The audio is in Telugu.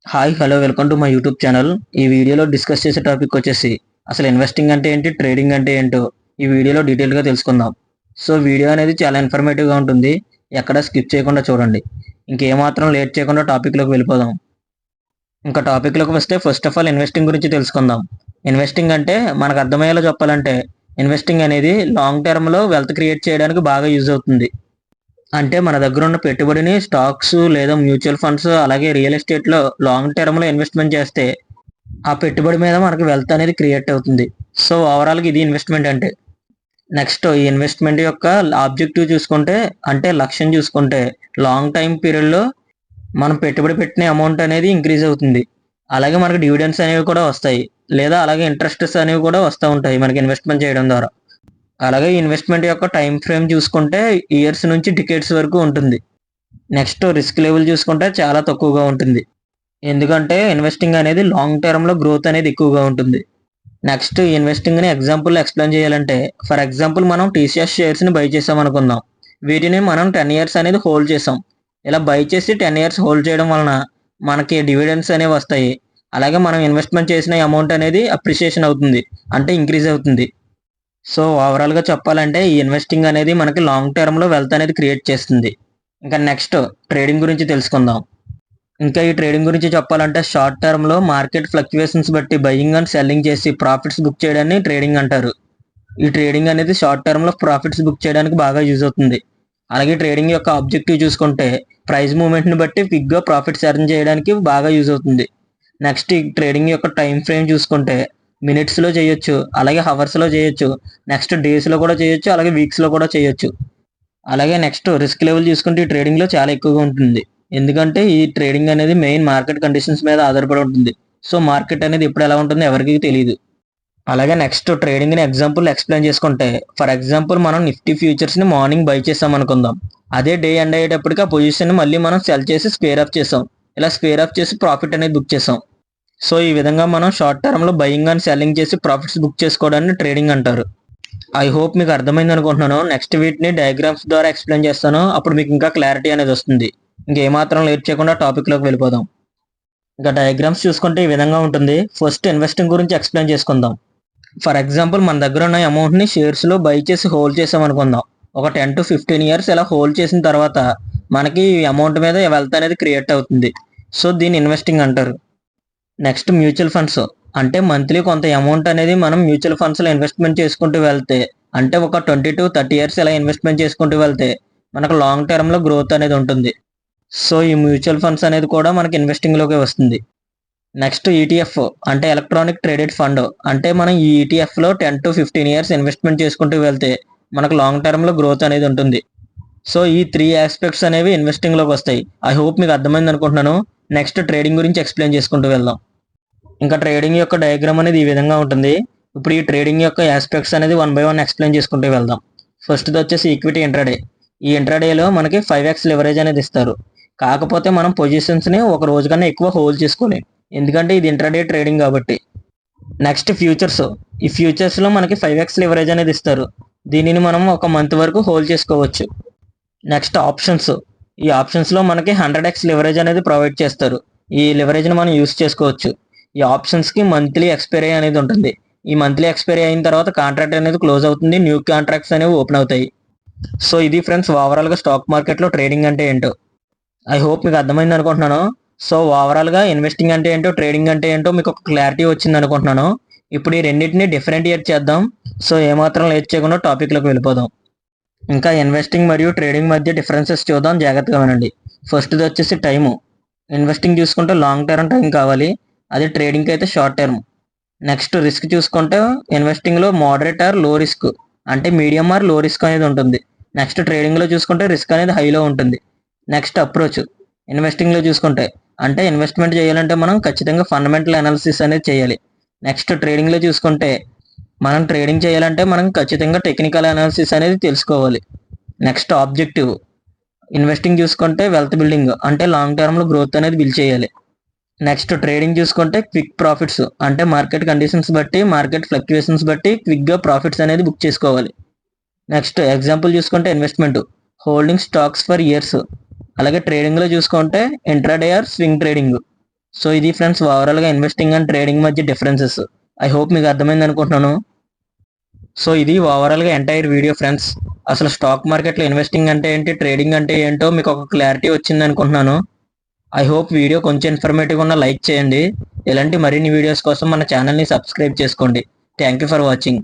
Hi hello welcome to my YouTube channel. ఈ వీడియోలో డిస్కస్ చేసే టాపిక్ వచ్చేసి అసలు ఇన్వెస్టింగ్ అంటే ఏంటి, ట్రేడింగ్ అంటే ఏంటో ఈ వీడియోలో డీటెయిల్గా తెలుసుకుందాం. సో వీడియో అనేది చాలా ఇన్ఫర్మేటివ్గా ఉంటుంది, ఎక్కడ స్కిప్ చేయకుండా చూడండి. ఇంకేమాత్రం లేట్ చేయకుండా టాపిక్లోకి వెళ్ళిపోదాం. ఇంకా టాపిక్లోకి వస్తే ఫస్ట్ ఆఫ్ ఆల్ ఇన్వెస్టింగ్ గురించి తెలుసుకుందాం. ఇన్వెస్టింగ్ అంటే మనకు అర్థమయ్యేలా చెప్పాలంటే ఇన్వెస్టింగ్ అనేది లాంగ్ టర్మ్లో వెల్త్ క్రియేట్ చేయడానికి బాగా యూజ్ అవుతుంది. అంటే మన దగ్గర ఉన్న పెట్టుబడిని స్టాక్స్ లేదా మ్యూచువల్ ఫండ్స్ అలాగే రియల్ ఎస్టేట్లో లాంగ్ టర్మ్లో ఇన్వెస్ట్మెంట్ చేస్తే ఆ పెట్టుబడి మీద మనకి వెల్త్ అనేది క్రియేట్ అవుతుంది. సో ఓవరాల్గా ఇది ఇన్వెస్ట్మెంట్ అంటే. నెక్స్ట్ ఈ ఇన్వెస్ట్మెంట్ యొక్క ఆబ్జెక్టివ్ చూసుకుంటే, అంటే లక్ష్యం చూసుకుంటే లాంగ్ టైం పీరియడ్లో మనం పెట్టుబడి పెట్టిన అమౌంట్ అనేది ఇంక్రీజ్ అవుతుంది. అలాగే మనకి డివిడెండ్స్ అనేవి కూడా వస్తాయి, లేదా అలాగే ఇంట్రెస్ట్స్ అనేవి కూడా వస్తూ ఉంటాయి మనకి ఇన్వెస్ట్మెంట్ చేయడం ద్వారా. అలాగే ఇన్వెస్ట్మెంట్ యొక్క టైం ఫ్రేమ్ చూసుకుంటే ఇయర్స్ నుంచి డికేడ్స్ వరకు ఉంటుంది. నెక్స్ట్ రిస్క్ లెవెల్ చూసుకుంటే చాలా తక్కువగా ఉంటుంది, ఎందుకంటే ఇన్వెస్టింగ్ అనేది లాంగ్ టర్మ్లో గ్రోత్ అనేది ఎక్కువగా ఉంటుంది. నెక్స్ట్ ఇన్వెస్టింగ్ని ఎగ్జాంపుల్ ఎక్స్ప్లెయిన్ చేయాలంటే, ఫర్ ఎగ్జాంపుల్ మనం టీసీఎస్ షేర్స్ని బై చేసాం అనుకుందాం. వీటిని మనం 10 ఇయర్స్ అనేది హోల్డ్ చేసాం. ఇలా బై చేసి 10 ఇయర్స్ హోల్డ్ చేయడం వలన మనకి డివిడెండ్స్ అనేవి వస్తాయి. అలాగే మనం ఇన్వెస్ట్మెంట్ చేసిన అమౌంట్ అనేది అప్రిషియేషన్ అవుతుంది, అంటే ఇంక్రీజ్ అవుతుంది. సో ఓవరాల్గా చెప్పాలంటే ఈ ఇన్వెస్టింగ్ అనేది మనకి లాంగ్ టర్మ్లో వెల్త్ అనేది క్రియేట్ చేస్తుంది. ఇంకా నెక్స్ట్ ట్రేడింగ్ గురించి తెలుసుకుందాం. ఇంకా ఈ ట్రేడింగ్ గురించి చెప్పాలంటే షార్ట్ టర్మ్లో మార్కెట్ ఫ్లక్చువేషన్స్ బట్టి బయింగ్ అండ్ సెల్లింగ్ చేసి ప్రాఫిట్స్ బుక్ చేయడాన్ని ట్రేడింగ్ అంటారు. ఈ ట్రేడింగ్ అనేది షార్ట్ టర్మ్లో ప్రాఫిట్స్ బుక్ చేయడానికి బాగా యూజ్ అవుతుంది. అలాగే ట్రేడింగ్ యొక్క ఆబ్జెక్టివ్ చూసుకుంటే ప్రైస్ మూవ్మెంట్ని బట్టి క్విక్గా ప్రాఫిట్స్ ఎర్న్ చేయడానికి బాగా యూజ్ అవుతుంది. నెక్స్ట్ ఈ ట్రేడింగ్ యొక్క టైం ఫ్రేమ్ చూసుకుంటే మినిట్స్లో చేయొచ్చు, అలాగే హవర్స్లో చేయొచ్చు, నెక్స్ట్ డేస్లో కూడా చేయొచ్చు, అలాగే వీక్స్లో కూడా చేయొచ్చు. అలాగే నెక్స్ట్ రిస్క్ లెవెల్ చూసుకుంటే ఈ ట్రేడింగ్లో చాలా ఎక్కువగా ఉంటుంది, ఎందుకంటే ఈ ట్రేడింగ్ అనేది మెయిన్ మార్కెట్ కండిషన్స్ మీద ఆధారపడి ఉంటుంది. సో మార్కెట్ అనేది ఎప్పుడు ఎలా ఉంటుందో ఎవరికీ తెలియదు. అలాగే నెక్స్ట్ ట్రేడింగ్ని ఎగ్జాంపుల్ ఎక్స్ప్లెయిన్ చేసుకుంటే, ఫర్ ఎగ్జాంపుల్ మనం నిఫ్టీ ఫ్యూచర్స్ని మార్నింగ్ బై చేసాం అనుకుందాం. అదే డే ఎండ్ అయ్యేటప్పటికి ఆ పొజిషన్ని మళ్ళీ మనం సెల్ చేసి స్క్వేర్ అప్ చేసాం. ఇలా స్క్వేర్ అప్ చేసి ప్రాఫిట్ అనేది బుక్ చేసాం. సో ఈ విధంగా మనం షార్ట్ టర్మ్లో బయింగ్ అండ్ సెల్లింగ్ చేసి ప్రాఫిట్స్ బుక్ చేసుకోవడాన్ని ట్రేడింగ్ అంటారు. ఐ హోప్ మీకు అర్థమైంది అనుకుంటున్నాను. నెక్స్ట్ వీటిని డయాగ్రామ్స్ ద్వారా ఎక్స్ప్లెయిన్ చేస్తాను, అప్పుడు మీకు ఇంకా క్లారిటీ అనేది వస్తుంది. ఇంకేమాత్రం లేట్ చేయకుండా టాపిక్లోకి వెళ్ళిపోదాం. ఇంకా డయాగ్రామ్స్ చూసుకుంటే ఈ విధంగా ఉంటుంది. ఫస్ట్ ఇన్వెస్టింగ్ గురించి ఎక్స్ప్లెయిన్ చేసుకుందాం. ఫర్ ఎగ్జాంపుల్ మన దగ్గర ఉన్న అమౌంట్ని షేర్స్లో బై చేసి హోల్డ్ చేసాం అనుకుందాం. ఒక 10 to 15 ఇయర్స్ ఇలా హోల్డ్ చేసిన తర్వాత మనకి ఈ అమౌంట్ మీద వెల్త్ అనేది క్రియేట్ అవుతుంది. సో దీన్ని ఇన్వెస్టింగ్ అంటారు. నెక్స్ట్ మ్యూచువల్ ఫండ్స్, అంటే మంత్లీ కొంత అమౌంట్ అనేది మనం మ్యూచువల్ ఫండ్స్లో ఇన్వెస్ట్మెంట్ చేసుకుంటూ వెళ్తే, అంటే ఒక 20 to 30 ఇయర్స్ ఇలా ఇన్వెస్ట్మెంట్ చేసుకుంటూ వెళ్తే మనకు లాంగ్ టర్మ్లో గ్రోత్ అనేది ఉంటుంది. సో ఈ మ్యూచువల్ ఫండ్స్ అనేది కూడా మనకి ఇన్వెస్టింగ్లోకి వస్తుంది. నెక్స్ట్ ఈటీఎఫ్, అంటే ఎలక్ట్రానిక్ ట్రేడెడ్ ఫండ్, అంటే మనం ఈ ఈటీఎఫ్లో 10 to 15 ఇయర్స్ ఇన్వెస్ట్మెంట్ చేసుకుంటూ వెళ్తే మనకు లాంగ్ టర్మ్లో గ్రోత్ అనేది ఉంటుంది. సో ఈ 3 ఆస్పెక్ట్స్ అనేవి ఇన్వెస్టింగ్లోకి వస్తాయి. ఐ హోప్ మీకు అర్థమైంది అనుకుంటున్నాను. నెక్స్ట్ ట్రేడింగ్ గురించి ఎక్స్ప్లెయిన్ చేసుకుంటూ వెళ్దాం. ఇంకా ట్రేడింగ్ యొక్క డయాగ్రామ్ అనేది ఈ విధంగా ఉంటుంది. ఇప్పుడు ఈ ట్రేడింగ్ యొక్క ఆస్పెక్ట్స్ అనేది 1 by 1 ఎక్స్ప్లెయిన్ చేసుకుంటూ వెళ్దాం. ఫస్ట్ది వచ్చేసి ఈక్విటీ ఇంట్రాడే. ఈ ఇంట్రాడేలో మనకి 5x లెవరేజ్ అనేది ఇస్తారు. కాకపోతే మనం పొజిషన్స్ని ఒక రోజు కన్నా ఎక్కువ హోల్డ్ చేసుకోలేం, ఎందుకంటే ఇది ఇంట్రాడే ట్రేడింగ్ కాబట్టి. Next futures. ఈ ఫ్యూచర్స్లో మనకి 5x లెవరేజ్ అనేది ఇస్తారు. దీనిని మనం ఒక మంత్ వరకు హోల్డ్ చేసుకోవచ్చు. Next options. ఈ ఆప్షన్స్లో మనకి 100x లెవరేజ్ అనేది ప్రొవైడ్ చేస్తారు. ఈ లెవరేజ్ని మనం యూస్ చేసుకోవచ్చు. ఈ ఆప్షన్స్కి మంత్లీ ఎక్స్పైరీ అనేది ఉంటుంది. ఈ మంత్లీ ఎక్స్పైరీ అయిన తర్వాత కాంట్రాక్ట్ అనేది క్లోజ్ అవుతుంది, న్యూ కాంట్రాక్ట్స్ అనేవి ఓపెన్ అవుతాయి. సో ఇది ఫ్రెండ్స్ ఓవరాల్గా స్టాక్ మార్కెట్లో ట్రేడింగ్ అంటే ఏంటో. ఐ హోప్ మీకు అర్థమైంది అనుకుంటున్నాను. సో ఓవరాల్గా ఇన్వెస్టింగ్ అంటే ఏంటో, ట్రేడింగ్ అంటే ఏంటో మీకు ఒక క్లారిటీ వచ్చింది అనుకుంటున్నాను. ఇప్పుడు ఈ రెండింటిని డిఫరెంటియేట్ చేద్దాం. సో ఏమాత్రం లేట్ చేయకుండా టాపిక్లోకి వెళ్ళిపోదాం. ఇంకా ఇన్వెస్టింగ్ మరియు ట్రేడింగ్ మధ్య డిఫరెన్సెస్ చూద్దాం, జాగ్రత్తగా వినండి. ఫస్ట్ది వచ్చేసి టైము. ఇన్వెస్టింగ్ చూసుకుంటే లాంగ్ టర్మ్ టైం కావాలి, అదే ట్రేడింగ్కి అయితే షార్ట్ టర్మ్. నెక్స్ట్ రిస్క్ చూసుకుంటే ఇన్వెస్టింగ్లో మోడరేట్ ఆర్ లో రిస్క్, అంటే మీడియం ఆర్ లో రిస్క్ అనేది ఉంటుంది. నెక్స్ట్ ట్రేడింగ్లో చూసుకుంటే రిస్క్ అనేది హైలో ఉంటుంది. Next approach. ఇన్వెస్టింగ్లో చూసుకుంటే, అంటే ఇన్వెస్ట్మెంట్ చేయాలంటే మనం ఖచ్చితంగా ఫండమెంటల్ అనాలిసిస్ అనేది చేయాలి. నెక్స్ట్ ట్రేడింగ్లో చూసుకుంటే మనం ట్రేడింగ్ చేయాలంటే మనం ఖచ్చితంగా టెక్నికల్ అనాలిసిస్ అనేది తెలుసుకోవాలి. Next objective. ఇన్వెస్టింగ్ చూసుకుంటే వెల్త్ బిల్డింగ్, అంటే లాంగ్ టర్మ్లో గ్రోత్ అనేది బిల్డ్ చేయాలి. నెక్స్ట్ ట్రేడింగ్ చూసుకుంటే క్విక్ ప్రాఫిట్స్, అంటే మార్కెట్ కండిషన్స్ బట్టి మార్కెట్ ఫ్లక్చుయేషన్స్ బట్టి క్విక్గా ప్రాఫిట్స్ అనేది బుక్ చేసుకోవాలి. నెక్స్ట్ ఎగ్జాంపుల్ చూసుకుంటే investment, holding stocks for years. అలాగే ట్రేడింగ్లో చూసుకుంటే intraday or swing trading. So ఇది ఫ్రెండ్స్ ఓవరాల్గా ఇన్వెస్టింగ్ అండ్ ట్రేడింగ్ మధ్య డిఫరెన్సెస్. ఐ హోప్ మీకు అర్థమైంది అనుకుంటున్నాను. సో ఇది ఓవరాల్గా ఎంటైర్ వీడియో ఫ్రెండ్స్. అసలు స్టాక్ మార్కెట్లో ఇన్వెస్టింగ్ అంటే ఏంటి, ట్రేడింగ్ అంటే ఏంటో మీకు ఒక క్లారిటీ వచ్చింది అనుకుంటున్నాను. ఐ హోప్ వీడియో కొంచెం ఇన్ఫర్మేటివ్ ఉన్న లైక్ చేయండి. ఇలాంటి మరిన్ని వీడియోస్ కోసం మన ఛానల్ని సబ్స్క్రైబ్ చేసుకోండి. Thank you for watching.